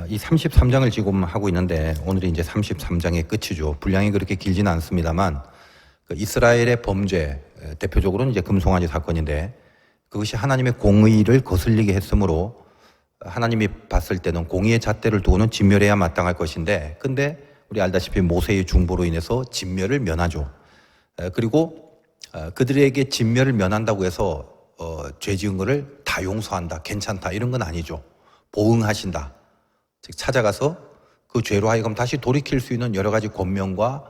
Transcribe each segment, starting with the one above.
이 33장을 지금 하고 있는데 오늘이 이제 33장의 끝이죠. 분량이 그렇게 길지는 않습니다만 그 이스라엘의 범죄, 대표적으로는 이제 금송아지 사건인데 그것이 하나님의 공의를 거슬리게 했으므로 하나님이 봤을 때는 공의의 잣대를 두고는 진멸해야 마땅할 것인데, 근데 우리 알다시피 모세의 중보로 인해서 진멸을 면하죠. 그리고 그들에게 진멸을 면한다고 해서 죄 지은 거를 다 용서한다, 괜찮다 이런 건 아니죠. 보응하신다. 즉 찾아가서 그 죄로 하여금 다시 돌이킬 수 있는 여러 가지 권면과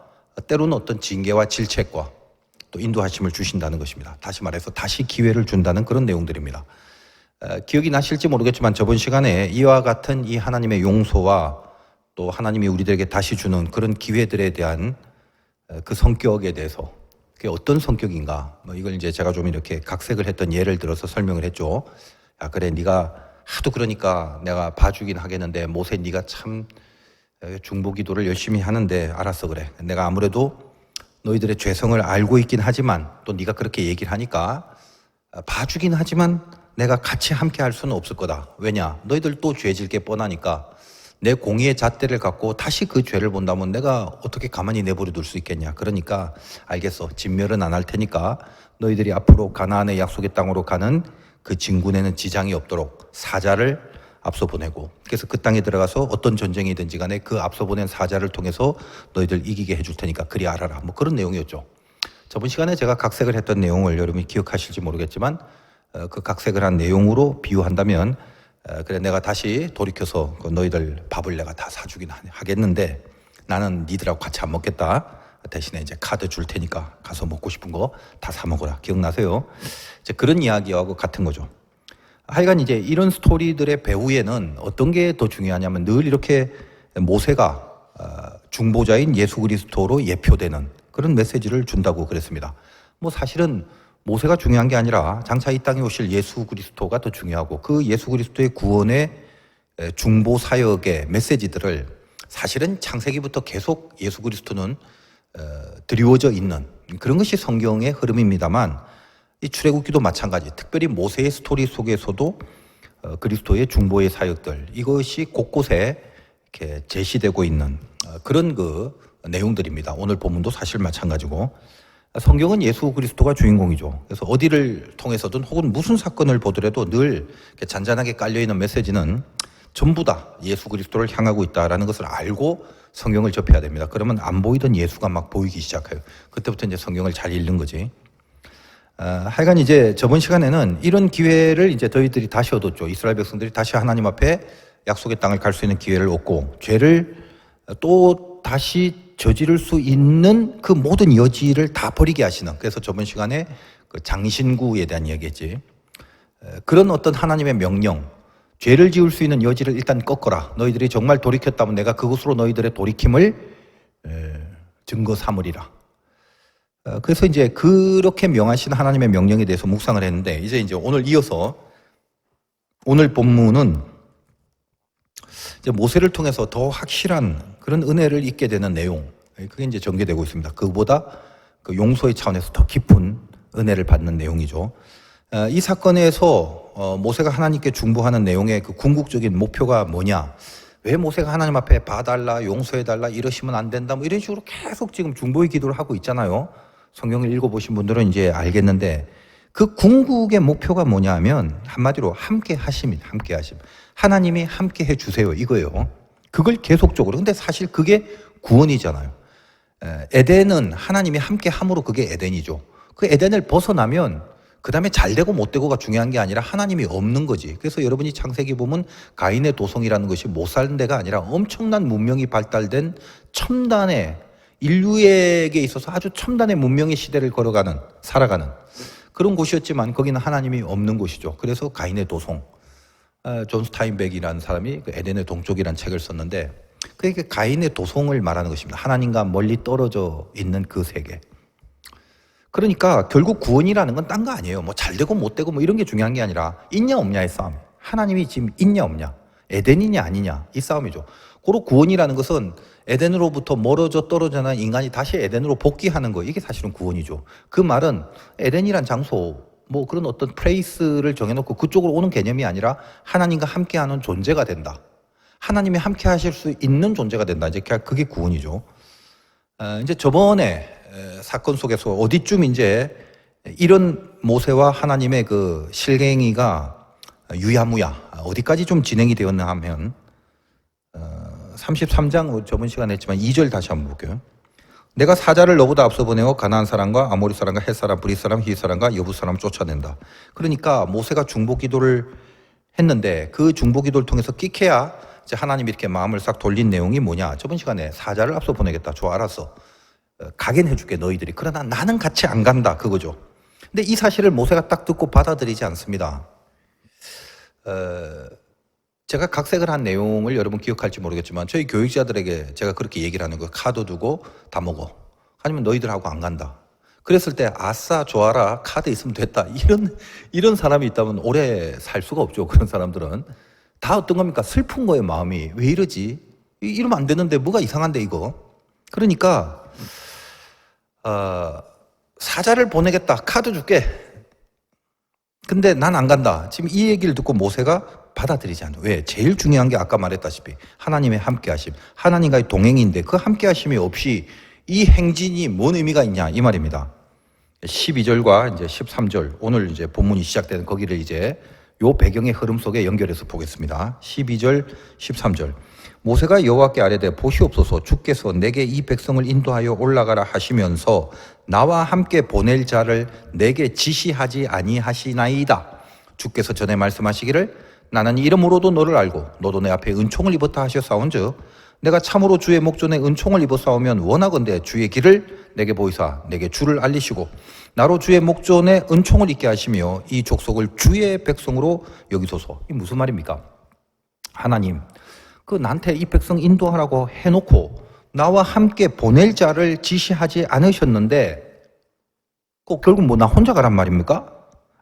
때로는 어떤 징계와 질책과 또 인도하심을 주신다는 것입니다. 다시 말해서 다시 기회를 준다는 그런 내용들입니다. 기억이 나실지 모르겠지만 저번 시간에 이와 같은 이 하나님의 용서와 또 하나님이 우리들에게 다시 주는 그런 기회들에 대한 그 성격에 대해서 그게 어떤 성격인가, 이걸 이제 제가 좀 이렇게 각색을 했던 예를 들어서 설명을 했죠. 야, 그래, 네가 하도 그러니까 내가 봐주긴 하겠는데 모세 네가 참 중보 기도를 열심히 하는데 알았어, 그래. 내가 아무래도 너희들의 죄성을 알고 있긴 하지만 또 네가 그렇게 얘기를 하니까 봐주긴 하지만 내가 같이 함께 할 수는 없을 거다. 왜냐? 너희들 또 죄 질 게 뻔하니까 내 공의의 잣대를 갖고 다시 그 죄를 본다면 내가 어떻게 가만히 내버려 둘 수 있겠냐. 그러니까 알겠어. 진멸은 안 할 테니까 너희들이 앞으로 가나안의 약속의 땅으로 가는 그 진군에는 지장이 없도록 사자를 앞서 보내고, 그래서 그 땅에 들어가서 어떤 전쟁이든지 간에 그 앞서 보낸 사자를 통해서 너희들 이기게 해줄 테니까 그리 알아라. 뭐 그런 내용이었죠. 저번 시간에 제가 각색을 했던 내용을 여러분이 기억하실지 모르겠지만 그 각색을 한 내용으로 비유한다면 그래, 내가 다시 돌이켜서 너희들 밥을 내가 다 사주긴 하겠는데 나는 니들하고 같이 안 먹겠다. 대신에 이제 카드 줄 테니까 가서 먹고 싶은 거 다 사 먹어라. 기억나세요? 이제 그런 이야기하고 같은 거죠. 하여간 이제 이런 스토리들의 배후에는 어떤 게 더 중요하냐면 늘 이렇게 모세가 중보자인 예수 그리스도로 예표되는 그런 메시지를 준다고 그랬습니다. 뭐 사실은 모세가 중요한 게 아니라 장차 이 땅에 오실 예수 그리스도가 더 중요하고 그 예수 그리스도의 구원의 중보 사역의 메시지들을 사실은 창세기부터 계속 예수 그리스도는 드리워져 있는 그런 것이 성경의 흐름입니다만 이 출애굽기도 마찬가지, 특별히 모세의 스토리 속에서도 그리스도의 중보의 사역들, 이것이 곳곳에 이렇게 제시되고 있는 그런 그 내용들입니다. 오늘 본문도 사실 마찬가지고 성경은 예수 그리스도가 주인공이죠. 그래서 어디를 통해서든 혹은 무슨 사건을 보더라도 늘 이렇게 잔잔하게 깔려있는 메시지는 전부 다 예수 그리스도를 향하고 있다는 것을 알고 성경을 접해야 됩니다. 그러면 안 보이던 예수가 막 보이기 시작해요. 그때부터 이제 성경을 잘 읽는 거지. 하여간 이제 저번 시간에는 이런 기회를 이제 저희들이 다시 얻었죠. 이스라엘 백성들이 다시 하나님 앞에 약속의 땅을 갈 수 있는 기회를 얻고 죄를 또 다시 저지를 수 있는 그 모든 여지를 다 버리게 하시는, 그래서 저번 시간에 그 장신구에 대한 이야기했지. 그런 어떤 하나님의 명령, 죄를 지을 수 있는 여지를 일단 꺾어라. 너희들이 정말 돌이켰다면 내가 그것으로 너희들의 돌이킴을 증거 삼으리라. 그래서 이제 그렇게 명하신 하나님의 명령에 대해서 묵상을 했는데 이제 오늘 이어서 오늘 본문은 이제 모세를 통해서 더 확실한 그런 은혜를 잊게 되는 내용, 그게 이제 전개되고 있습니다. 그보다 그 용서의 차원에서 더 깊은 은혜를 받는 내용이죠. 이 사건에서 모세가 하나님께 중보하는 내용의 그 궁극적인 목표가 뭐냐? 왜 모세가 하나님 앞에 봐달라, 용서해달라, 이러시면 안 된다, 뭐 이런 식으로 계속 지금 중보의 기도를 하고 있잖아요. 성경을 읽어보신 분들은 이제 알겠는데 그 궁극의 목표가 뭐냐 하면 한마디로 함께 하심입니다. 함께 하심. 하나님이 함께 해주세요, 이거예요. 그걸 계속적으로. 근데 사실 그게 구원이잖아요. 에덴은 하나님이 함께 함으로 그게 에덴이죠. 그 에덴을 벗어나면 그 다음에 잘 되고 못 되고가 중요한 게 아니라 하나님이 없는 거지. 그래서 여러분이 창세기 보면 가인의 도성이라는 것이 못 사는 데가 아니라 엄청난 문명이 발달된 첨단의, 인류에게 있어서 아주 첨단의 문명의 시대를 살아가는 그런 곳이었지만 거기는 하나님이 없는 곳이죠. 그래서 가인의 도성, 존 스타인백이라는 사람이 그 에덴의 동쪽이라는 책을 썼는데 그게 가인의 도성을 말하는 것입니다. 하나님과 멀리 떨어져 있는 그 세계. 그러니까 결국 구원이라는 건 딴 거 아니에요. 뭐 잘 되고 못 되고 뭐 이런 게 중요한 게 아니라 있냐 없냐의 싸움. 하나님이 지금 있냐 없냐, 에덴이냐 아니냐, 이 싸움이죠. 고로 구원이라는 것은 에덴으로부터 멀어져 떨어져난 인간이 다시 에덴으로 복귀하는 거, 이게 사실은 구원이죠. 그 말은 에덴이란 장소, 뭐 그런 어떤 플레이스를 정해놓고 그쪽으로 오는 개념이 아니라 하나님과 함께하는 존재가 된다. 하나님이 함께 하실 수 있는 존재가 된다. 이제 그게 구원이죠. 이제 저번에 사건 속에서 어디쯤 이제 이런 모세와 하나님의 그 실갱이가 유야무야 어디까지 좀 진행이 되었나 하면 33장 저번 시간에 했지만 2절 다시 한번 볼게요. 내가 사자를 너보다 앞서 보내어 가나안 사람과 아모리 사람과 헷 사람, 브릿 사람, 히 사람과 여부 사람을 쫓아낸다. 그러니까 모세가 중보 기도를 했는데 그 중보 기도를 통해서 끼케야 이제 하나님이 이렇게 마음을 싹 돌린 내용이 뭐냐? 저번 시간에 사자를 앞서 보내겠다. 좋아, 알았어. 가긴 해줄게 너희들이. 그러나 나는 같이 안 간다. 그거죠. 근데 이 사실을 모세가 딱 듣고 받아들이지 않습니다. 제가 각색을 한 내용을 여러분 기억할지 모르겠지만 저희 교육자들에게 제가 그렇게 얘기를 하는 거예요. 카드 두고 다 먹어. 아니면 너희들하고 안 간다. 그랬을 때 아싸 좋아라 카드 있으면 됐다. 이런 사람이 있다면 오래 살 수가 없죠. 그런 사람들은. 다 어떤 겁니까? 슬픈 거예요. 마음이. 왜 이러지? 이러면 안 되는데 뭐가 이상한데 이거. 그러니까 사자를 보내겠다. 카드 줄게. 근데 난 안 간다. 지금 이 얘기를 듣고 모세가 받아들이지 않아요. 왜? 제일 중요한 게 아까 말했다시피 하나님의 함께하심. 하나님과의 동행인데 그 함께하심이 없이 이 행진이 뭔 의미가 있냐 이 말입니다. 12절과 이제 13절 오늘 이제 본문이 시작되는 거기를 이제 요 배경의 흐름 속에 연결해서 보겠습니다. 12절, 13절. 모세가 여호와께 아뢰되 보시옵소서 주께서 내게 이 백성을 인도하여 올라가라 하시면서 나와 함께 보낼 자를 내게 지시하지 아니하시나이다. 주께서 전에 말씀하시기를 나는 이름으로도 너를 알고 너도 내 앞에 은총을 입었다 하셨사온즉 내가 참으로 주의 목전에 은총을 입었사오면 원하건대 주의 길을 내게 보이사 내게 주를 알리시고 나로 주의 목전에 은총을 입게 하시며 이 족속을 주의 백성으로 여기소서. 이 무슨 말입니까? 하나님 그 나한테 이 백성 인도하라고 해놓고 나와 함께 보낼 자를 지시하지 않으셨는데 꼭 결국 뭐 나 혼자 가란 말입니까?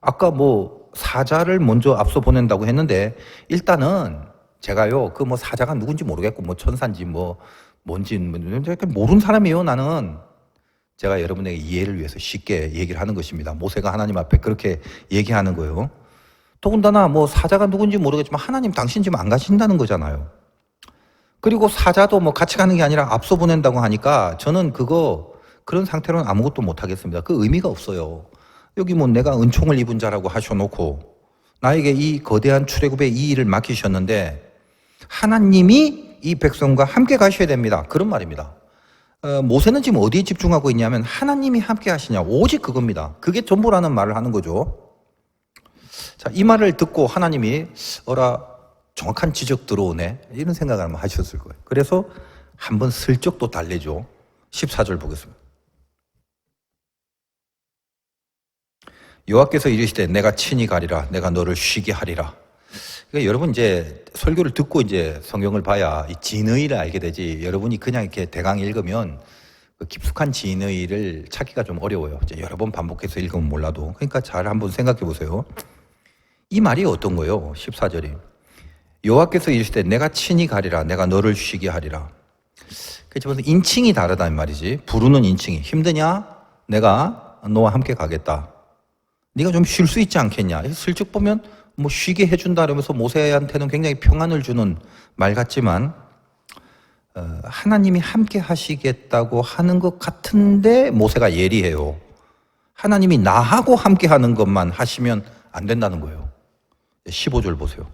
아까 뭐 사자를 먼저 앞서 보낸다고 했는데 일단은 제가요 그 뭐 사자가 누군지 모르겠고 뭐 천사인지 뭐 뭔지 모르는 사람이에요. 나는 제가 여러분에게 이해를 위해서 쉽게 얘기를 하는 것입니다. 모세가 하나님 앞에 그렇게 얘기하는 거예요. 더군다나 뭐 사자가 누군지 모르겠지만 하나님 당신 지금 안 가신다는 거잖아요. 그리고 사자도 뭐 같이 가는 게 아니라 앞서 보낸다고 하니까 저는 그런 상태로는 아무것도 못 하겠습니다. 그 의미가 없어요. 여기 뭐 내가 은총을 입은 자라고 하셔놓고 나에게 이 거대한 출애굽의 이 일을 맡기셨는데 하나님이 이 백성과 함께 가셔야 됩니다. 그런 말입니다. 모세는 지금 어디에 집중하고 있냐면 하나님이 함께 하시냐 오직 그겁니다. 그게 전부라는 말을 하는 거죠. 자, 이 말을 듣고 하나님이 정확한 지적 들어오네 이런 생각을 아마 하셨을 거예요. 그래서 한번 슬쩍 또 달래죠. 14절 보겠습니다. 여호와께서 이르시되 내가 친히 가리라 내가 너를 쉬게 하리라. 그러니까 여러분 이제 설교를 듣고 이제 성경을 봐야 이 진의를 알게 되지 여러분이 그냥 이렇게 대강 읽으면 그 깊숙한 진의를 찾기가 좀 어려워요. 이제 여러 번 반복해서 읽으면 몰라도. 그러니까 잘 한번 생각해 보세요. 이 말이 어떤 거예요? 14절이 여호와께서 이르시되 내가 친히 가리라 내가 너를 쉬게 하리라. 그래서 인칭이 다르다는 말이지. 부르는 인칭이 힘드냐? 내가 너와 함께 가겠다. 네가 좀 쉴 수 있지 않겠냐? 슬쩍 보면 뭐 쉬게 해준다 그러면서 모세한테는 굉장히 평안을 주는 말 같지만 하나님이 함께 하시겠다고 하는 것 같은데 모세가 예리해요. 하나님이 나하고 함께 하는 것만 하시면 안 된다는 거예요. 15절 보세요.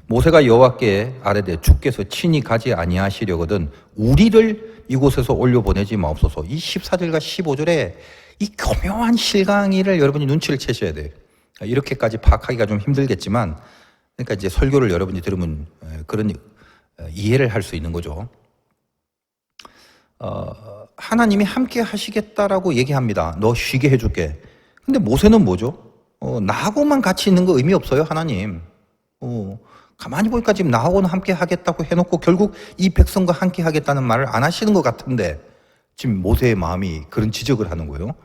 모세가 여호와께 아뢰되 주께서 친히 가지 아니하시려거든 우리를 이곳에서 올려보내지 마옵소서. 이 14절과 15절에 이 교묘한 실강의를 여러분이 눈치를 채셔야 돼요. 이렇게까지 파악하기가 좀 힘들겠지만 그러니까 이제 설교를 여러분이 들으면 그런 이해를 할 수 있는 거죠. 하나님이 함께 하시겠다라고 얘기합니다. 너 쉬게 해줄게. 근데 모세는 뭐죠? 나하고만 같이 있는 거 의미 없어요. 하나님. 가만히 보니까 지금 나하고는 함께 하겠다고 해놓고 결국 이 백성과 함께 하겠다는 말을 안 하시는 것 같은데 지금 모세의 마음이 그런 지적을 하는 거예요.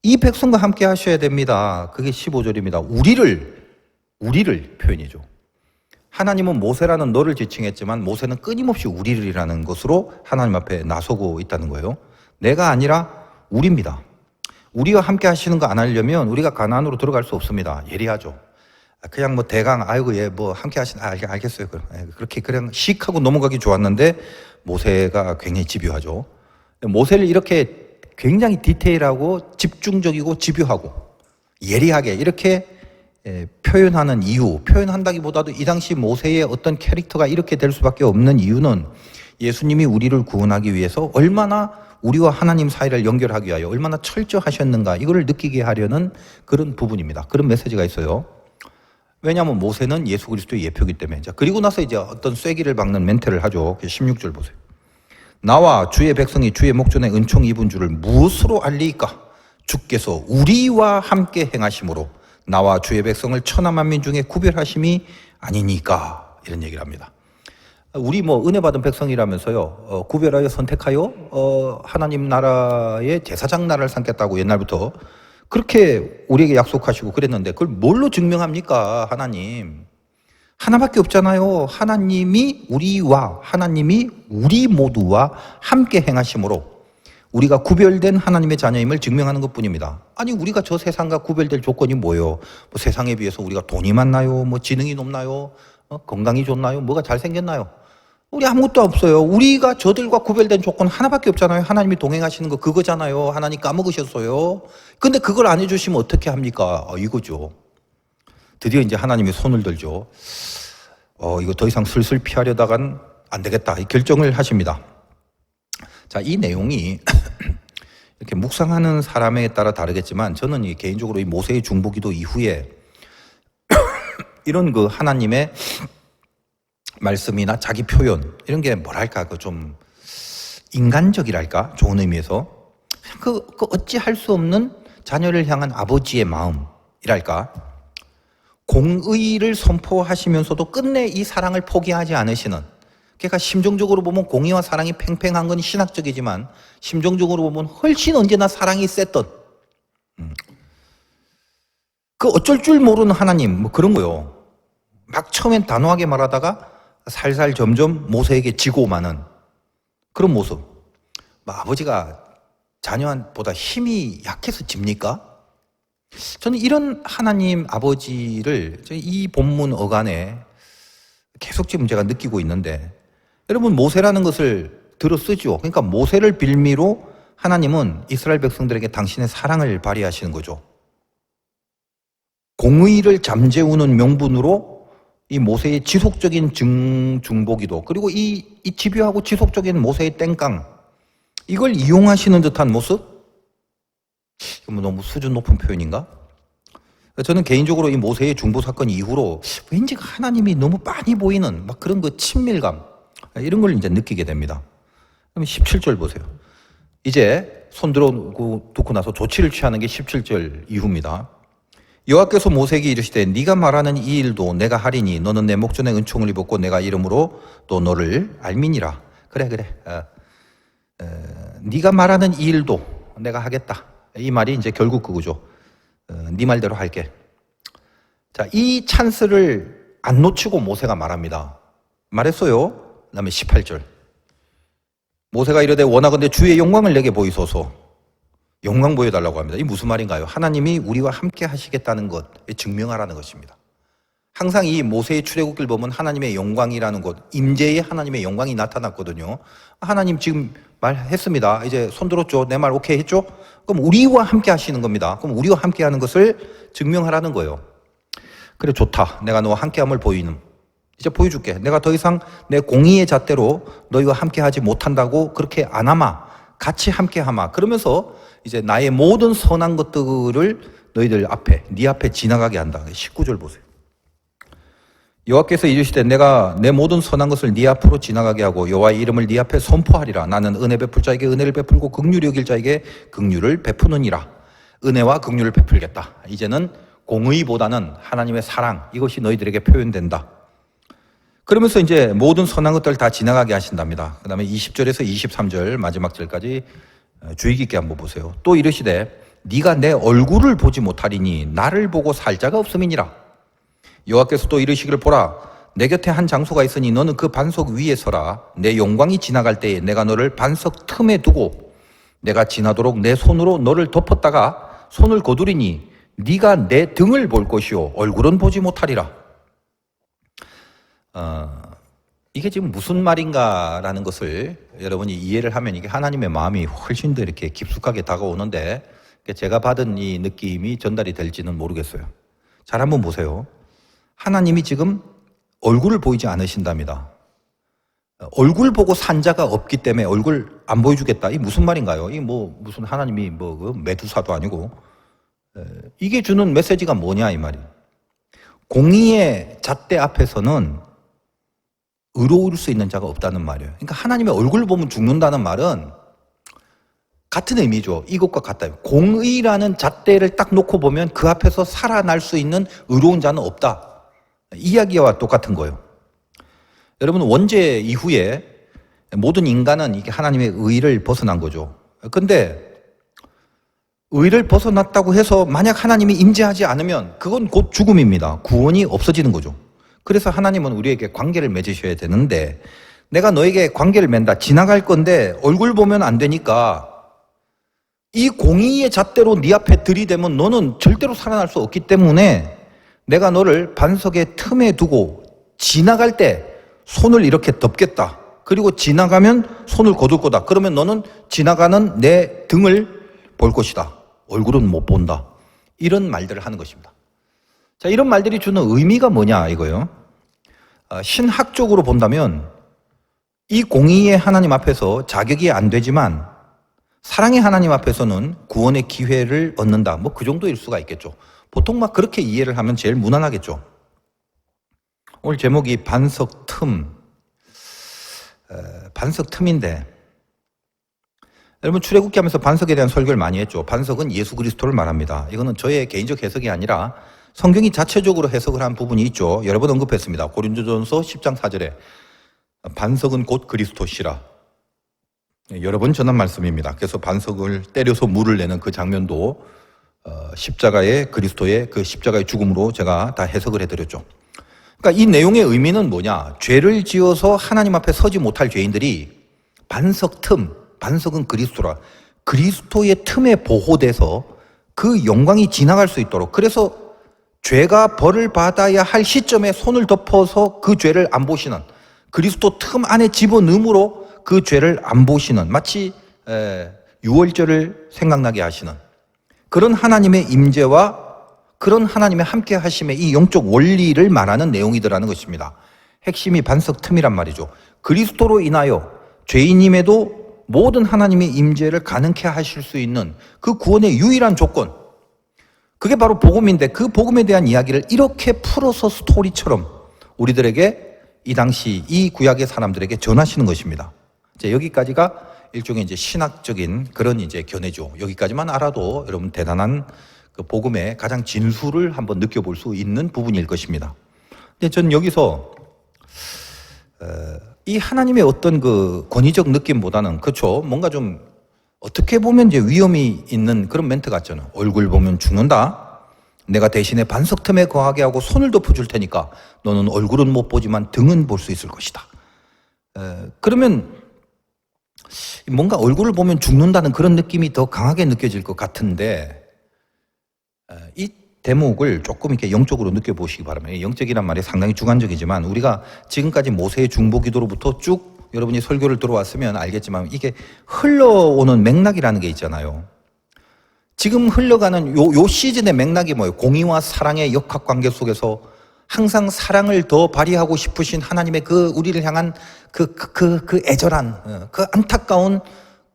이 백성과 함께 하셔야 됩니다. 그게 15절입니다. 우리를 표현이죠. 하나님은 모세라는 너를 지칭했지만 모세는 끊임없이 우리를이라는 것으로 하나님 앞에 나서고 있다는 거예요. 내가 아니라 우리입니다. 우리와 함께 하시는 거 안 하려면 우리가 가나안으로 들어갈 수 없습니다. 예리하죠. 그냥 뭐 대강 아이고 예 뭐 함께 하시나 알겠어요. 그럼 그렇게 그냥 씩 하고 넘어가기 좋았는데 모세가 굉장히 집요하죠. 모세를 이렇게 굉장히 디테일하고 집중적이고 집요하고 예리하게 이렇게 표현하는 이유, 표현한다기보다도 이 당시 모세의 어떤 캐릭터가 이렇게 될 수밖에 없는 이유는 예수님이 우리를 구원하기 위해서 얼마나 우리와 하나님 사이를 연결하기 위하여 얼마나 철저하셨는가 이거를 느끼게 하려는 그런 부분입니다. 그런 메시지가 있어요. 왜냐하면 모세는 예수 그리스도의 예표이기 때문에. 자, 그리고 나서 이제 어떤 쐐기를 박는 멘트를 하죠. 16절 보세요. 나와 주의 백성이 주의 목전에 은총 입은 줄을 무엇으로 알리이까? 주께서 우리와 함께 행하심으로 나와 주의 백성을 천하 만민 중에 구별하심이 아니니까. 이런 얘기를 합니다. 우리 뭐 은혜 받은 백성이라면서요, 구별하여 선택하여 하나님 나라의 제사장 나라를 삼겠다고 옛날부터 그렇게 우리에게 약속하시고 그랬는데 그걸 뭘로 증명합니까? 하나님 하나밖에 없잖아요. 하나님이 우리 모두와 함께 행하심으로 우리가 구별된 하나님의 자녀임을 증명하는 것뿐입니다. 아니 우리가 저 세상과 구별될 조건이 뭐예요? 뭐 세상에 비해서 우리가 돈이 많나요? 뭐 지능이 높나요? 건강이 좋나요? 뭐가 잘생겼나요? 우리 아무것도 없어요. 우리가 저들과 구별된 조건 하나밖에 없잖아요. 하나님이 동행하시는 거 그거잖아요. 하나님 까먹으셨어요. 근데 그걸 안 해주시면 어떻게 합니까? 이거죠. 드디어 이제 하나님이 손을 들죠. 이거 더 이상 슬슬 피하려다간 안 되겠다. 이 결정을 하십니다. 자, 이 내용이 이렇게 묵상하는 사람에 따라 다르겠지만 저는 개인적으로 이 모세의 중보기도 이후에 이런 그 하나님의 말씀이나 자기 표현 이런 게 뭐랄까 그 좀 인간적이랄까 좋은 의미에서 그 어찌 할 수 없는 자녀를 향한 아버지의 마음이랄까 공의를 선포하시면서도 끝내 이 사랑을 포기하지 않으시는 그러니까 심정적으로 보면 공의와 사랑이 팽팽한 건 신학적이지만 심정적으로 보면 훨씬 언제나 사랑이 셌던 그 어쩔 줄 모르는 하나님 뭐 그런 거요. 막 처음엔 단호하게 말하다가 살살 점점 모세에게 지고 마는 그런 모습. 뭐 아버지가 자녀보다 힘이 약해서 집니까? 저는 이런 하나님 아버지를 이 본문 어간에 계속 지금 제가 느끼고 있는데 여러분 모세라는 것을 들어 쓰죠. 그러니까 모세를 빌미로 하나님은 이스라엘 백성들에게 당신의 사랑을 발휘하시는 거죠. 공의를 잠재우는 명분으로 이 모세의 지속적인 중보기도 그리고 이 집요하고 지속적인 모세의 땡깡 이걸 이용하시는 듯한 모습? 이거 너무 수준 높은 표현인가? 저는 개인적으로 이 모세의 중보 사건 이후로 왠지 하나님이 너무 많이 보이는 막 그런 그 친밀감 이런 걸 이제 느끼게 됩니다. 그럼 17절 보세요. 이제 손 들어놓고 두고 나서 조치를 취하는 게 17절 이후입니다. 여호와께서 모세에게 이르시되 네가 말하는 이 일도 내가 하리니 너는 내 목전에 은총을 입었고 내가 이름으로 또 너를 알미니라. 그래. 네가 말하는 이 일도 내가 하겠다. 이 말이 이제 결국 그거죠. 네 말대로 할게. 자, 이 찬스를 안 놓치고 모세가 말합니다. 말했어요. 그다음에 18절. 모세가 이르되 원하건대 주의 영광을 내게 보이소서. 영광 보여달라고 합니다. 이 무슨 말인가요? 하나님이 우리와 함께 하시겠다는 것, 증명하라는 것입니다. 항상 이 모세의 출애굽기를 보면 하나님의 영광이라는 것, 임재의 하나님의 영광이 나타났거든요. 하나님 지금 말했습니다. 이제 손 들었죠? 내 말 오케이 했죠? 그럼 우리와 함께 하시는 겁니다. 그럼 우리와 함께 하는 것을 증명하라는 거예요. 그래 좋다. 내가 너와 함께함을 보이는. 이제 보여줄게. 내가 더 이상 내 공의의 잣대로 너희와 함께 하지 못한다고 그렇게 안 하마. 같이 함께 하마. 그러면서 이제 나의 모든 선한 것들을 너희들 앞에, 네 앞에 지나가게 한다. 19절 보세요. 여호와께서 이르시되 내가 내 모든 선한 것을 네 앞으로 지나가게 하고 여호와의 이름을 네 앞에 선포하리라. 나는 은혜 베풀 자에게 은혜를 베풀고 긍휼히 여길 자에게 긍휼을 베푸느니라. 은혜와 긍휼을 베풀겠다. 이제는 공의보다는 하나님의 사랑, 이것이 너희들에게 표현된다. 그러면서 이제 모든 선한 것들 다 지나가게 하신답니다. 그 다음에 20절에서 23절 마지막 절까지 주의 깊게 한번 보세요. 또 이르시되 네가 내 얼굴을 보지 못하리니 나를 보고 살 자가 없음이니라. 여호와께서 또 이르시기를 보라 내 곁에 한 장소가 있으니 너는 그 반석 위에 서라. 내 영광이 지나갈 때에 내가 너를 반석 틈에 두고 내가 지나도록 내 손으로 너를 덮었다가 손을 거두리니 네가 내 등을 볼 것이요 얼굴은 보지 못하리라. 이게 지금 무슨 말인가라는 것을 여러분이 이해를 하면 이게 하나님의 마음이 훨씬 더 이렇게 깊숙하게 다가오는데 제가 받은 이 느낌이 전달이 될지는 모르겠어요. 잘 한번 보세요. 하나님이 지금 얼굴을 보이지 않으신답니다. 얼굴 보고 산 자가 없기 때문에 얼굴 안 보여주겠다. 이게 무슨 말인가요? 이 무슨 하나님이 메두사도 아니고. 이게 주는 메시지가 뭐냐 이 말이. 공의의 잣대 앞에서는 의로울 수 있는 자가 없다는 말이에요. 그러니까 하나님의 얼굴 보면 죽는다는 말은 같은 의미죠. 이것과 같아요. 공의라는 잣대를 딱 놓고 보면 그 앞에서 살아날 수 있는 의로운 자는 없다. 이야기와 똑같은 거예요. 여러분 원죄 이후에 모든 인간은 이게 하나님의 의를 벗어난 거죠. 근데 의를 벗어났다고 해서 만약 하나님이 임재하지 않으면 그건 곧 죽음입니다. 구원이 없어지는 거죠. 그래서 하나님은 우리에게 관계를 맺으셔야 되는데 내가 너에게 관계를 맺는다. 지나갈 건데 얼굴 보면 안 되니까 이 공의의 잣대로 네 앞에 들이대면 너는 절대로 살아날 수 없기 때문에 내가 너를 반석의 틈에 두고 지나갈 때 손을 이렇게 덮겠다. 그리고 지나가면 손을 거둘 거다. 그러면 너는 지나가는 내 등을 볼 것이다. 얼굴은 못 본다. 이런 말들을 하는 것입니다. 자, 이런 말들이 주는 의미가 뭐냐 이거요. 신학적으로 본다면 이 공의의 하나님 앞에서 자격이 안 되지만 사랑의 하나님 앞에서는 구원의 기회를 얻는다. 그 정도일 수가 있겠죠. 보통 막 그렇게 이해를 하면 제일 무난하겠죠. 오늘 제목이 반석 틈인데 여러분 출애굽기 하면서 반석에 대한 설교를 많이 했죠. 반석은 예수 그리스도를 말합니다. 이거는 저의 개인적 해석이 아니라 성경이 자체적으로 해석을 한 부분이 있죠. 여러 번 언급했습니다. 고린도전서 10장 4절에 반석은 곧 그리스도시라. 여러 번 전한 말씀입니다. 그래서 반석을 때려서 물을 내는 그 장면도 십자가의 그리스도의 그 십자가의 죽음으로 제가 다 해석을 해드렸죠. 그러니까 이 내용의 의미는 뭐냐? 죄를 지어서 하나님 앞에 서지 못할 죄인들이 반석은 그리스도라. 그리스도의 틈에 보호돼서 그 영광이 지나갈 수 있도록. 그래서 죄가 벌을 받아야 할 시점에 손을 덮어서 그 죄를 안 보시는, 그리스도 틈 안에 집어넣음으로 그 죄를 안 보시는, 마치 유월절을 생각나게 하시는 그런 하나님의 임재와 그런 하나님의 함께 하심의 이 영적 원리를 말하는 내용이더라는 것입니다. 핵심이 반석 틈이란 말이죠. 그리스도로 인하여 죄인임에도 모든 하나님의 임재를 가능케 하실 수 있는 그 구원의 유일한 조건, 그게 바로 복음인데 그 복음에 대한 이야기를 이렇게 풀어서 스토리처럼 우리들에게 이 당시 이 구약의 사람들에게 전하시는 것입니다. 이제 여기까지가 일종의 이제 신학적인 그런 이제 견해죠. 여기까지만 알아도 여러분 대단한 그 복음의 가장 진수를 한번 느껴볼 수 있는 부분일 것입니다. 근데 저는 여기서 이 하나님의 어떤 그 권위적 느낌보다는 그렇죠. 뭔가 좀 어떻게 보면 이제 위험이 있는 그런 멘트 같잖아요. 얼굴 보면 죽는다. 내가 대신에 반석 틈에 거하게 하고 손을 덮어줄 테니까 너는 얼굴은 못 보지만 등은 볼 수 있을 것이다. 그러면 뭔가 얼굴을 보면 죽는다는 그런 느낌이 더 강하게 느껴질 것 같은데 이 대목을 조금 이렇게 영적으로 느껴보시기 바랍니다. 영적이란 말이 상당히 주관적이지만 우리가 지금까지 모세의 중보기도로부터 쭉 여러분이 설교를 들어왔으면 알겠지만 이게 흘러오는 맥락이라는 게 있잖아요. 지금 흘러가는 요 시즌의 맥락이 뭐예요? 공의와 사랑의 역학관계 속에서 항상 사랑을 더 발휘하고 싶으신 하나님의 그 우리를 향한 그 애절한 그 안타까운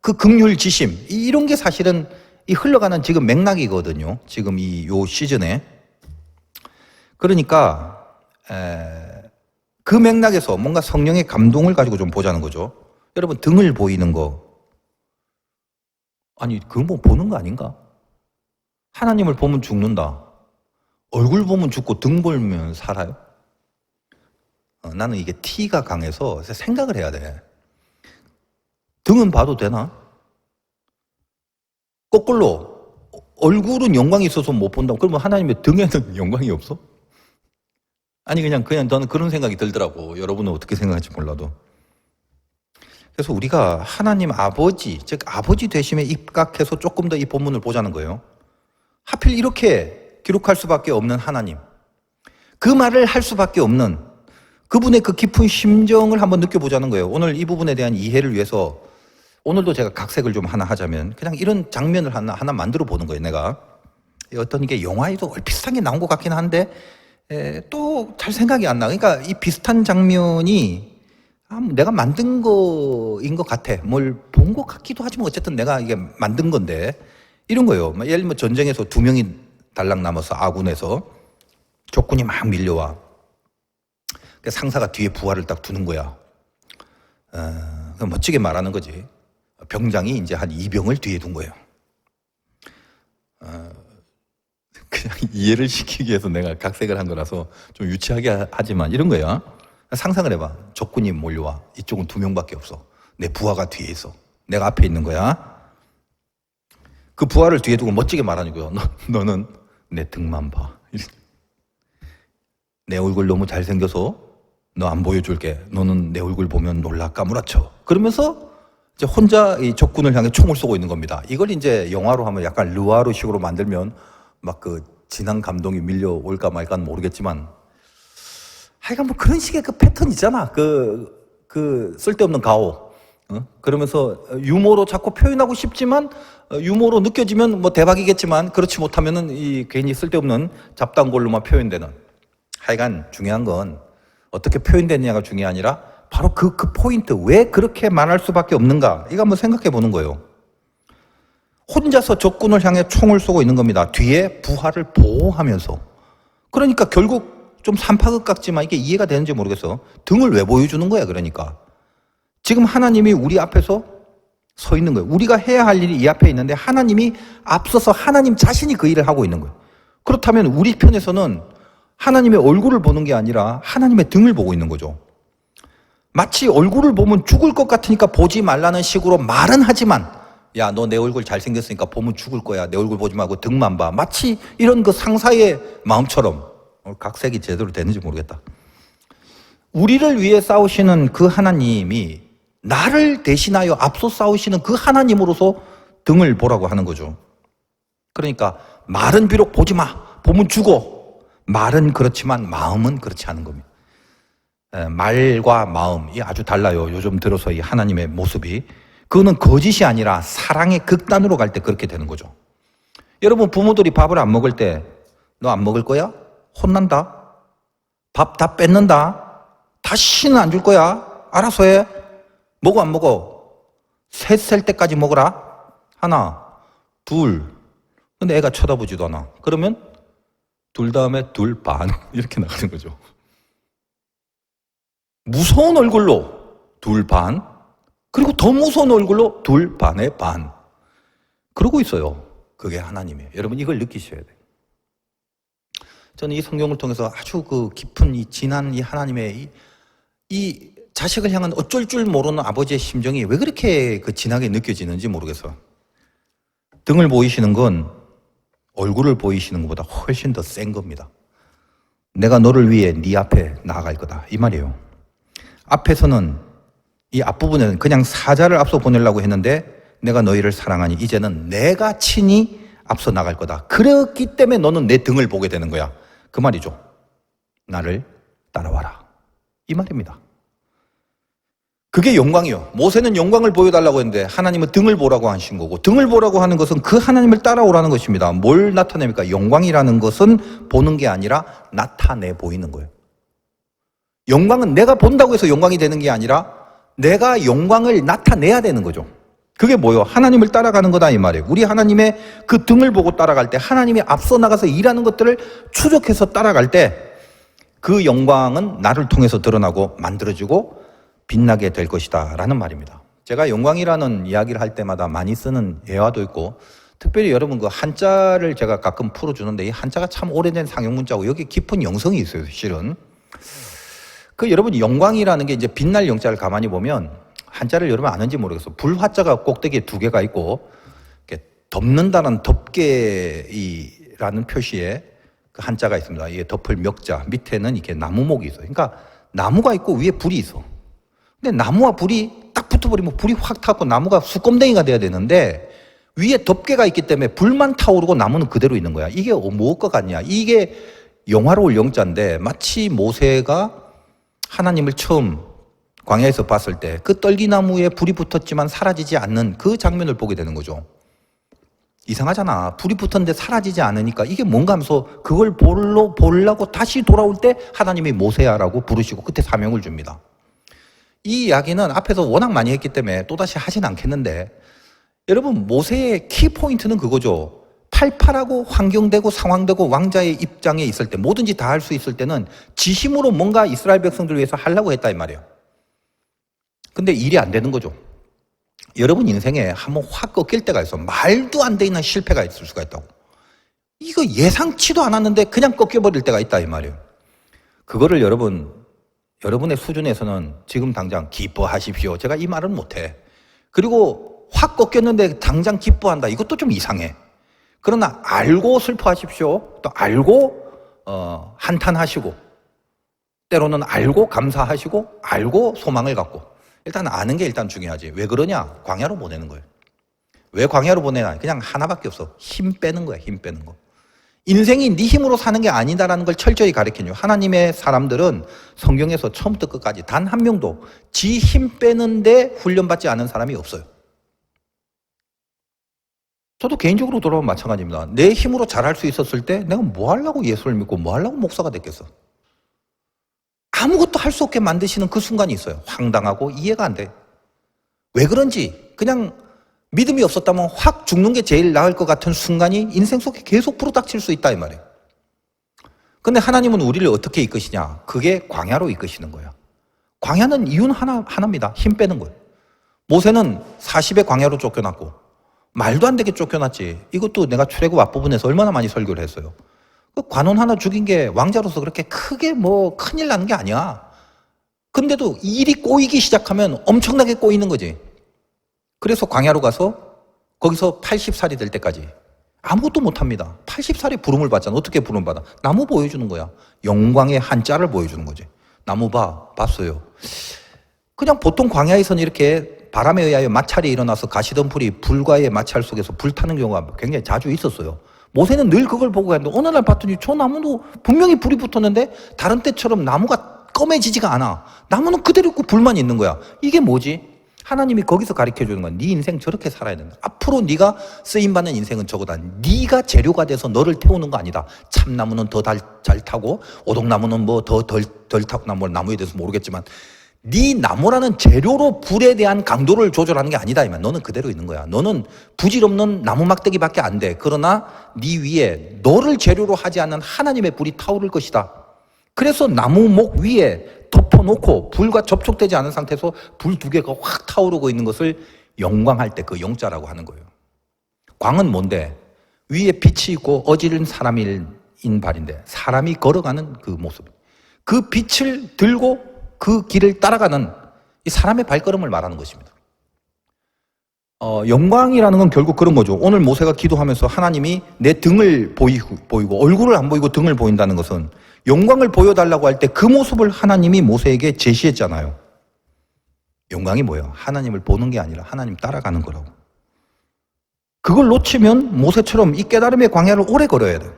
그 긍휼지심, 이런 게 사실은 이 흘러가는 지금 맥락이거든요. 지금 요 시즌에. 그러니까 그 맥락에서 뭔가 성령의 감동을 가지고 좀 보자는 거죠. 여러분 등을 보이는 거, 아니 그건 뭐 보는 거 아닌가? 하나님을 보면 죽는다. 얼굴 보면 죽고 등 보면 살아요? 나는 이게 T가 강해서 생각을 해야 돼. 등은 봐도 되나? 거꾸로 얼굴은 영광이 있어서 못 본다고 그러면 하나님의 등에는 영광이 없어? 아니 그냥 저는 그런 생각이 들더라고. 여러분은 어떻게 생각할지 몰라도. 그래서 우리가 하나님 아버지, 즉 아버지 되심에 입각해서 조금 더 이 본문을 보자는 거예요. 하필 이렇게 기록할 수밖에 없는 하나님, 그 말을 할 수밖에 없는 그분의 그 깊은 심정을 한번 느껴보자는 거예요. 오늘 이 부분에 대한 이해를 위해서 오늘도 제가 각색을 좀 하나 하자면 그냥 이런 장면을 하나 만들어 보는 거예요. 내가 어떤 게 영화에도 비슷한 게 나온 것 같긴 한데 또 잘 생각이 안 나. 그러니까 이 비슷한 장면이 내가 만든 거인 것 같아. 뭘 본 것 같기도 하지만 어쨌든 내가 이게 만든 건데 이런 거예요. 예를 들면 전쟁에서 2명이 달랑 남아서 아군에서 적군이 막 밀려와. 상사가 뒤에 부하를 딱 두는 거야. 멋지게 말하는 거지. 병장이 이제 한 2병을 뒤에 둔 거예요. 그냥 이해를 시키기 위해서 내가 각색을 한 거라서 좀 유치하게 하지만 이런 거야. 상상을 해봐. 적군이 몰려와. 이쪽은 2명밖에 없어. 내 부하가 뒤에 있어. 내가 앞에 있는 거야. 그 부하를 뒤에 두고 멋지게 말하는 거야. 너는 내 등만 봐. 내 얼굴 너무 잘생겨서 너 안 보여줄게. 너는 내 얼굴 보면 놀라 까무라쳐. 그러면서 이제 혼자 이 적군을 향해 총을 쏘고 있는 겁니다. 이걸 이제 영화로 하면 약간 르와르식으로 만들면 막 그 진한 감동이 밀려올까 말까는 모르겠지만 하여간 뭐 그런 식의 그 패턴 있잖아. 그 쓸데없는 가오. 그러면서 유머로 자꾸 표현하고 싶지만 유머로 느껴지면 뭐 대박이겠지만 그렇지 못하면은 이 괜히 쓸데없는 잡담골로만 표현되는. 하여간 중요한 건 어떻게 표현되느냐가 중요한 게 아니라 바로 그 포인트, 왜 그렇게 말할 수밖에 없는가, 이거 한번 생각해 보는 거예요. 혼자서 적군을 향해 총을 쏘고 있는 겁니다. 뒤에 부하를 보호하면서. 그러니까 결국 좀 산파극 같지만 이게 이해가 되는지 모르겠어. 등을 왜 보여주는 거야, 그러니까. 지금 하나님이 우리 앞에서 서 있는 거예요. 우리가 해야 할 일이 이 앞에 있는데 하나님이 앞서서 하나님 자신이 그 일을 하고 있는 거예요. 그렇다면 우리 편에서는 하나님의 얼굴을 보는 게 아니라 하나님의 등을 보고 있는 거죠. 마치 얼굴을 보면 죽을 것 같으니까 보지 말라는 식으로 말은 하지만 야, 너 내 얼굴 잘생겼으니까 보면 죽을 거야. 내 얼굴 보지 말고 등만 봐. 마치 이런 그 상사의 마음처럼. 각색이 제대로 되는지 모르겠다. 우리를 위해 싸우시는 그 하나님이 나를 대신하여 앞서 싸우시는 그 하나님으로서 등을 보라고 하는 거죠. 그러니까 말은 비록 보지 마. 보면 죽어. 말은 그렇지만 마음은 그렇지 않은 겁니다. 말과 마음이 아주 달라요. 요즘 들어서 이 하나님의 모습이. 그거는 거짓이 아니라 사랑의 극단으로 갈 때 그렇게 되는 거죠. 여러분, 부모들이 밥을 안 먹을 때 너 안 먹을 거야? 혼난다. 밥 다 뺏는다. 다시는 안 줄 거야. 알아서 해. 먹어 안 먹어? 셋 셀 때까지 먹어라. 하나, 둘. 근데 애가 쳐다보지도 않아. 그러면 둘 다음에 둘 반 이렇게 나가는 거죠. 무서운 얼굴로 둘 반, 그리고 더 무서운 얼굴로 둘 반의 반. 그러고 있어요. 그게 하나님이에요. 여러분, 이걸 느끼셔야 돼요. 저는 이 성경을 통해서 아주 그 깊은 이 진한 이 하나님의 이 자식을 향한 어쩔 줄 모르는 아버지의 심정이 왜 그렇게 그 진하게 느껴지는지 모르겠어요. 등을 보이시는 건 얼굴을 보이시는 것보다 훨씬 더 센 겁니다. 내가 너를 위해 네 앞에 나아갈 거다, 이 말이에요. 앞에서는 이 앞부분에는 그냥 사자를 앞서 보내려고 했는데 내가 너희를 사랑하니 이제는 내가 친히 앞서 나갈 거다. 그렇기 때문에 너는 내 등을 보게 되는 거야. 그 말이죠. 나를 따라와라, 이 말입니다. 그게 영광이요. 모세는 영광을 보여달라고 했는데 하나님은 등을 보라고 하신 거고, 등을 보라고 하는 것은 그 하나님을 따라오라는 것입니다. 뭘 나타냅니까? 영광이라는 것은 보는 게 아니라 나타내 보이는 거예요. 영광은 내가 본다고 해서 영광이 되는 게 아니라 내가 영광을 나타내야 되는 거죠. 그게 뭐예요? 하나님을 따라가는 거다, 이 말이에요. 우리 하나님의 그 등을 보고 따라갈 때, 하나님이 앞서 나가서 일하는 것들을 추적해서 따라갈 때 그 영광은 나를 통해서 드러나고 만들어지고 빛나게 될 것이다 라는 말입니다. 제가 영광이라는 이야기를 할 때마다 많이 쓰는 예화도 있고, 특별히 여러분 그 한자를 제가 가끔 풀어주는데 이 한자가 참 오래된 상용문자고 여기 깊은 영성이 있어요, 실은. 그 여러분, 영광이라는 게 이제 빛날 영자를 가만히 보면 한자를 여러분 아는지 모르겠어요. 불화자가 꼭대기에 2개가 있고, 이렇게 덮는다는 덮개라는 표시에 그 한자가 있습니다. 이게 덮을 멱자, 밑에는 이렇게 나무목이 있어요. 그러니까 나무가 있고 위에 불이 있어. 근데 나무와 불이 딱 붙어버리면 불이 확 타고 나무가 수검댕이가 돼야 되는데 위에 덮개가 있기 때문에 불만 타오르고 나무는 그대로 있는 거야. 이게 무엇과 같냐? 이게 영화로울 영자인데 마치 모세가 하나님을 처음 광야에서 봤을 때 그 떨기나무에 불이 붙었지만 사라지지 않는 그 장면을 보게 되는 거죠. 이상하잖아. 불이 붙었는데 사라지지 않으니까 이게 뭔가 하면서 그걸 보려고 다시 돌아올 때 하나님이 모세야라고 부르시고 그때 사명을 줍니다. 이 이야기는 앞에서 워낙 많이 했기 때문에 또다시 하진 않겠는데, 여러분 모세의 키포인트는 그거죠. 팔팔하고 환경되고 상황되고 왕자의 입장에 있을 때, 뭐든지 다 할 수 있을 때는 지심으로 뭔가 이스라엘 백성들을 위해서 하려고 했다 이 말이에요. 근데 일이 안 되는 거죠. 여러분 인생에 한번 확 꺾일 때가 있어. 말도 안 되는 실패가 있을 수가 있다고. 이거 예상치도 않았는데 그냥 꺾여버릴 때가 있다 이 말이에요. 그거를 여러분의 수준에서는 지금 당장 기뻐하십시오, 제가 이 말은 못해. 그리고 확 꺾였는데 당장 기뻐한다, 이것도 좀 이상해. 그러나 알고 슬퍼하십시오, 또 알고 한탄하시고, 때로는 알고 감사하시고, 알고 소망을 갖고. 일단 아는 게 일단 중요하지. 왜 그러냐? 광야로 보내는 거예요. 왜 광야로 보내냐? 그냥 하나밖에 없어. 힘 빼는 거야, 힘 빼는 거. 인생이 네 힘으로 사는 게 아니다라는 걸 철저히 가르쳐줘요. 하나님의 사람들은 성경에서 처음부터 끝까지 단 한 명도 지 힘 빼는데 훈련받지 않은 사람이 없어요. 저도 개인적으로 돌아보면 마찬가지입니다. 내 힘으로 잘할 수 있었을 때 내가 뭐 하려고 예수를 믿고 뭐 하려고 목사가 됐겠어. 아무것도 할 수 없게 만드시는 그 순간이 있어요. 황당하고 이해가 안 돼. 왜 그런지 그냥 믿음이 없었다면 확 죽는 게 제일 나을 것 같은 순간이 인생 속에 계속 부르닥칠 수 있다 이 말이에요. 근데 하나님은 우리를 어떻게 이끄시냐? 그게 광야로 이끄시는 거예요. 광야는 이유는 하나입니다. 힘 빼는 거예요. 모세는 40의 광야로 쫓겨났고, 말도 안 되게 쫓겨났지. 이것도 내가 출애굽 앞부분에서 얼마나 많이 설교를 했어요. 그 관원 하나 죽인 게 왕자로서 그렇게 크게 뭐 큰일 나는 게 아니야. 근데도 일이 꼬이기 시작하면 엄청나게 꼬이는 거지. 그래서 광야로 가서 거기서 80살이 될 때까지 아무것도 못합니다. 80살이 부름을 받잖아. 어떻게 부름 받아? 나무 보여주는 거야. 영광의 한자를 보여주는 거지. 나무 봤어요. 그냥 보통 광야에서는 이렇게 바람에 의하여 마찰이 일어나서 가시덤불이 불과의 마찰 속에서 불타는 경우가 굉장히 자주 있었어요. 모세는 늘 그걸 보고 갔는데 어느 날 봤더니 저 나무도 분명히 불이 붙었는데 다른 때처럼 나무가 검해지지가 않아. 나무는 그대로 있고 불만 있는 거야. 이게 뭐지? 하나님이 거기서 가르쳐주는 건 네 인생 저렇게 살아야 된다. 앞으로 네가 쓰임받는 인생은 저거다. 네가 재료가 돼서 너를 태우는 거 아니다. 참나무는 더 잘 타고 오동나무는 뭐 더 덜 타고, 나무에 대해서 모르겠지만 네 나무라는 재료로 불에 대한 강도를 조절하는 게 아니다. 너는 그대로 있는 거야. 너는 부질없는 나무 막대기밖에 안 돼. 그러나 네 위에 너를 재료로 하지 않는 하나님의 불이 타오를 것이다. 그래서 나무 목 위에 덮어놓고 불과 접촉되지 않은 상태에서 불 두 개가 확 타오르고 있는 것을 영광할 때 그 영자라고 하는 거예요. 광은 뭔데? 위에 빛이 있고 어지른 사람인 발인데 사람이 걸어가는 그 모습. 그 빛을 들고 그 길을 따라가는 이 사람의 발걸음을 말하는 것입니다. 영광이라는 건 결국 그런 거죠. 오늘 모세가 기도하면서 하나님이 내 등을 보이고 얼굴을 안 보이고 등을 보인다는 것은 영광을 보여달라고 할 때 그 모습을 하나님이 모세에게 제시했잖아요. 영광이 뭐예요? 하나님을 보는 게 아니라 하나님 따라가는 거라고. 그걸 놓치면 모세처럼 이 깨달음의 광야를 오래 걸어야 돼요.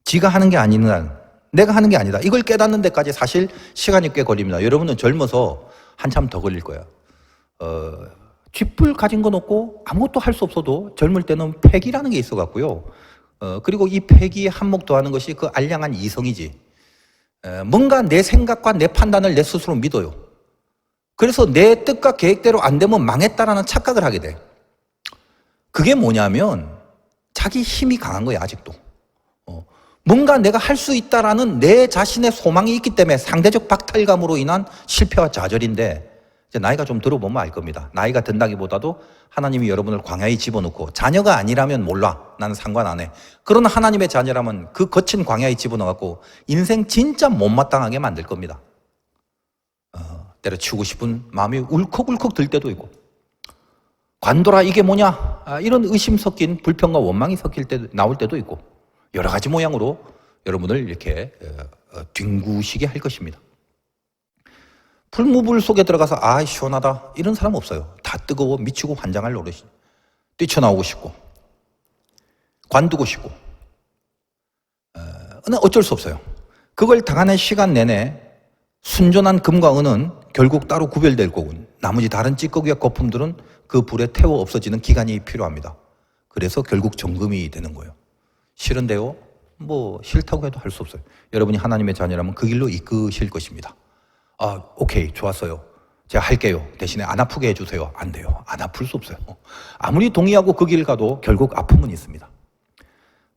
지가 하는 게 아닌 한, 내가 하는 게 아니다. 이걸 깨닫는 데까지 사실 시간이 꽤 걸립니다. 여러분은 젊어서 한참 더 걸릴 거야. 쥐뿔 가진 건 없고 아무것도 할 수 없어도 젊을 때는 패기라는 게 있어 갖고요. 그리고 이 패기에 한몫 더하는 것이 그 알량한 이성이지. 뭔가 내 생각과 내 판단을 내 스스로 믿어요. 그래서 내 뜻과 계획대로 안 되면 망했다라는 착각을 하게 돼. 그게 뭐냐면 자기 힘이 강한 거야, 아직도. 뭔가 내가 할 수 있다라는 내 자신의 소망이 있기 때문에 상대적 박탈감으로 인한 실패와 좌절인데, 이제 나이가 좀 들어보면 알 겁니다. 나이가 든다기보다도 하나님이 여러분을 광야에 집어넣고, 자녀가 아니라면 몰라, 나는 상관 안 해. 그러나 하나님의 자녀라면 그 거친 광야에 집어넣어갖고 인생 진짜 못마땅하게 만들 겁니다. 때려치우고 싶은 마음이 울컥울컥 들 때도 있고, 관둬라 이게 뭐냐, 이런 의심 섞인 불평과 원망이 섞일 때 나올 때도 있고, 여러 가지 모양으로 여러분을 이렇게 뒹구시게 할 것입니다. 풀무불 속에 들어가서 시원하다 이런 사람 없어요. 다 뜨거워 미치고 환장할 노릇이. 뛰쳐나오고 싶고 관두고 싶고 어쩔 수 없어요. 그걸 당하는 시간 내내 순전한 금과 은은 결국 따로 구별될 거고 나머지 다른 찌꺼기와 거품들은 그 불에 태워 없어지는 기간이 필요합니다. 그래서 결국 정금이 되는 거예요. 싫은데요? 뭐 싫다고 해도 할 수 없어요. 여러분이 하나님의 자녀라면 그 길로 이끄실 것입니다. 아, 오케이, 좋았어요. 제가 할게요. 대신에 안 아프게 해주세요. 안 돼요. 안 아플 수 없어요. 아무리 동의하고 그 길 가도 결국 아픔은 있습니다.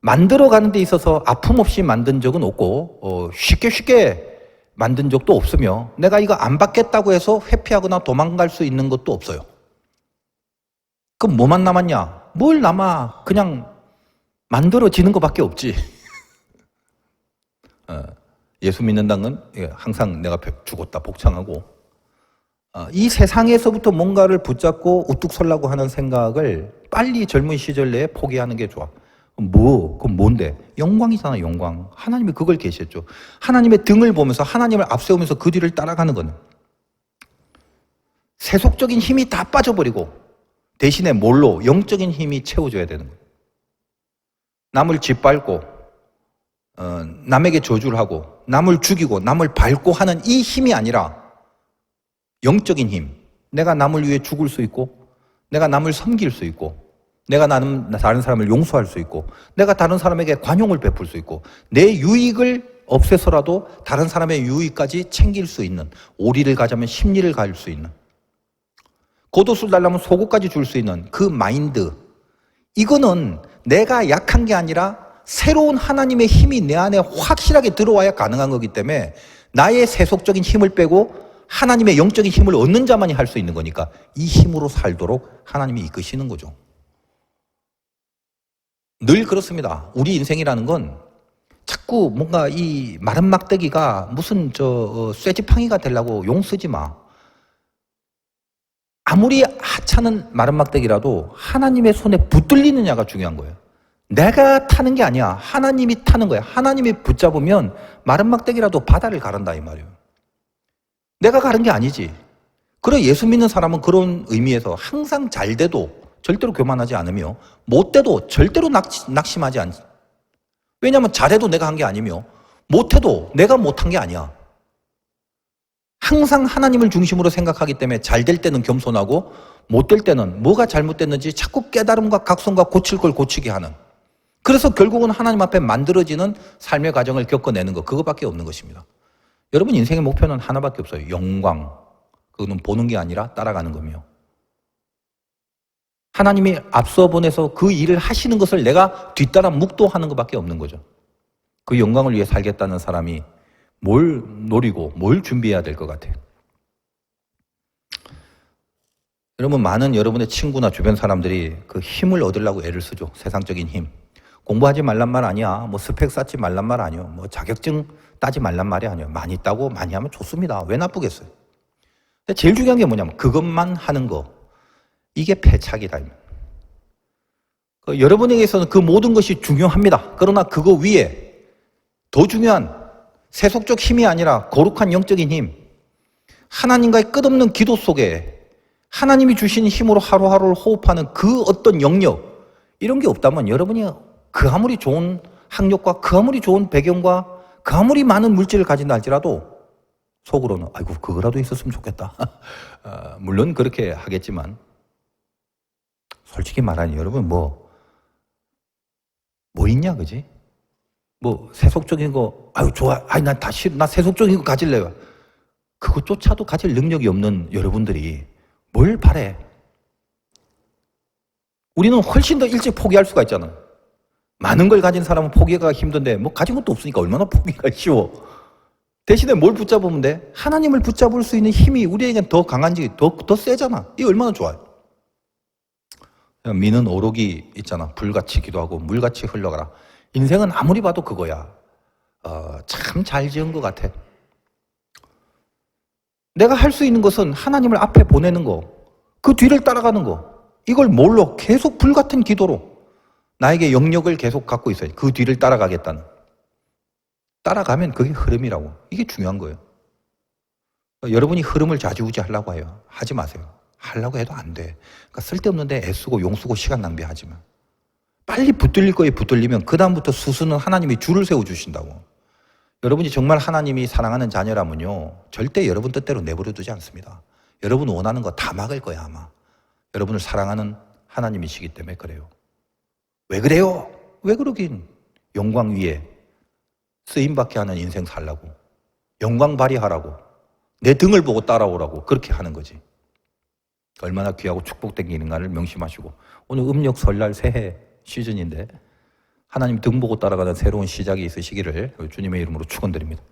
만들어가는 데 있어서 아픔 없이 만든 적은 없고 쉽게 만든 적도 없으며 내가 이거 안 받겠다고 해서 회피하거나 도망갈 수 있는 것도 없어요. 그럼 뭐만 남았냐? 뭘 남아? 그냥 만들어지는 것밖에 없지. 예수 믿는다는 건 항상 내가 죽었다 복창하고 이 세상에서부터 뭔가를 붙잡고 우뚝 서려고 하는 생각을 빨리 젊은 시절 내에 포기하는 게 좋아. 그럼 뭔데? 영광이잖아, 영광. 하나님이 그걸 계셨죠. 하나님의 등을 보면서 하나님을 앞세우면서 그 뒤를 따라가는 거는 세속적인 힘이 다 빠져버리고 대신에 뭘로? 영적인 힘이 채워줘야 되는 거예요. 남을 짓밟고 남에게 저주를 하고 남을 죽이고 남을 밟고 하는 이 힘이 아니라 영적인 힘. 내가 남을 위해 죽을 수 있고 내가 남을 섬길 수 있고 내가 다른 사람을 용서할 수 있고 내가 다른 사람에게 관용을 베풀 수 있고 내 유익을 없애서라도 다른 사람의 유익까지 챙길 수 있는 오리를 가자면 십리를 갈 수 있는 겉옷을 달라면 속옷까지 줄 수 있는 그 마인드 이거는 내가 약한 게 아니라 새로운 하나님의 힘이 내 안에 확실하게 들어와야 가능한 거기 때문에 나의 세속적인 힘을 빼고 하나님의 영적인 힘을 얻는 자만이 할 수 있는 거니까 이 힘으로 살도록 하나님이 이끄시는 거죠. 늘 그렇습니다. 우리 인생이라는 건 자꾸 뭔가 이 마른 막대기가 무슨 쇠지팡이가 되려고 용 쓰지 마. 아무리 하찮은 마른 막대기라도 하나님의 손에 붙들리느냐가 중요한 거예요. 내가 타는 게 아니야. 하나님이 타는 거야. 하나님이 붙잡으면 마른 막대기라도 바다를 가른다 이 말이에요. 내가 가른 게 아니지. 그래 예수 믿는 사람은 그런 의미에서 항상 잘 돼도 절대로 교만하지 않으며 못돼도 절대로 낙심하지 않지. 왜냐하면 잘해도 내가 한 게 아니며 못해도 내가 못한 게 아니야. 항상 하나님을 중심으로 생각하기 때문에 잘 될 때는 겸손하고 못 될 때는 뭐가 잘못됐는지 자꾸 깨달음과 각성과 고칠 걸 고치게 하는 그래서 결국은 하나님 앞에 만들어지는 삶의 과정을 겪어내는 것 그거밖에 없는 것입니다. 여러분 인생의 목표는 하나밖에 없어요. 영광. 그거는 보는 게 아니라 따라가는 거며 하나님이 앞서 보내서 그 일을 하시는 것을 내가 뒤따라 묵도하는 것밖에 없는 거죠. 그 영광을 위해 살겠다는 사람이 뭘 노리고 뭘 준비해야 될 것 같아요. 여러분 많은 여러분의 친구나 주변 사람들이 그 힘을 얻으려고 애를 쓰죠. 세상적인 힘. 공부하지 말란 말 아니야. 뭐 스펙 쌓지 말란 말 아니야. 뭐 자격증 따지 말란 말이 아니야. 많이 따고 많이 하면 좋습니다. 왜 나쁘겠어요? 근데 제일 중요한 게 뭐냐면 그것만 하는 거. 이게 패착이다. 여러분에게서는 그 모든 것이 중요합니다. 그러나 그거 위에 더 중요한 세속적 힘이 아니라 거룩한 영적인 힘, 하나님과의 끝없는 기도 속에 하나님이 주신 힘으로 하루하루를 호흡하는 그 어떤 영역 이런 게 없다면 여러분이 그 아무리 좋은 학력과 그 아무리 좋은 배경과 그 아무리 많은 물질을 가진다 할지라도 속으로는 아이고 그거라도 있었으면 좋겠다. 물론 그렇게 하겠지만 솔직히 말하니 여러분 뭐 있냐 그지? 뭐 세속적인 거 아유 좋아 아이 난 다시 나 세속적인 거 가질래요. 그것조차도 가질 능력이 없는 여러분들이 뭘 바래? 우리는 훨씬 더 일찍 포기할 수가 있잖아. 많은 걸 가진 사람은 포기가 힘든데 뭐 가진 것도 없으니까 얼마나 포기가 쉬워. 대신에 뭘 붙잡으면 돼? 하나님을 붙잡을 수 있는 힘이 우리에겐 더 강한지 더 세잖아. 이게 얼마나 좋아요. 미는 오록이 있잖아. 불같이 기도하고 물같이 흘러가라. 인생은 아무리 봐도 그거야. 참 잘 지은 것 같아. 내가 할 수 있는 것은 하나님을 앞에 보내는 거, 그 뒤를 따라가는 거. 이걸 뭘로? 계속 불같은 기도로 나에게 영역을 계속 갖고 있어요. 그 뒤를 따라가겠다는. 따라가면 그게 흐름이라고. 이게 중요한 거예요. 여러분이 흐름을 좌지우지 하려고 해요. 하지 마세요. 하려고 해도 안 돼. 그러니까 쓸데없는데 애쓰고 용쓰고 시간 낭비하지 마. 빨리 붙들릴 거에 붙들리면 그 다음부터 수수는 하나님이 줄을 세워주신다고. 여러분이 정말 하나님이 사랑하는 자녀라면요, 절대 여러분 뜻대로 내버려 두지 않습니다. 여러분 원하는 거 다 막을 거야 아마. 여러분을 사랑하는 하나님이시기 때문에 그래요. 왜 그래요? 왜 그러긴. 영광 위에 쓰임받게 하는 인생 살라고, 영광 발휘하라고, 내 등을 보고 따라오라고 그렇게 하는 거지. 얼마나 귀하고 축복된 일인가를 명심하시고, 오늘 음력 설날 새해 시즌인데 하나님 등 보고 따라가는 새로운 시작이 있으시기를 주님의 이름으로 축원드립니다.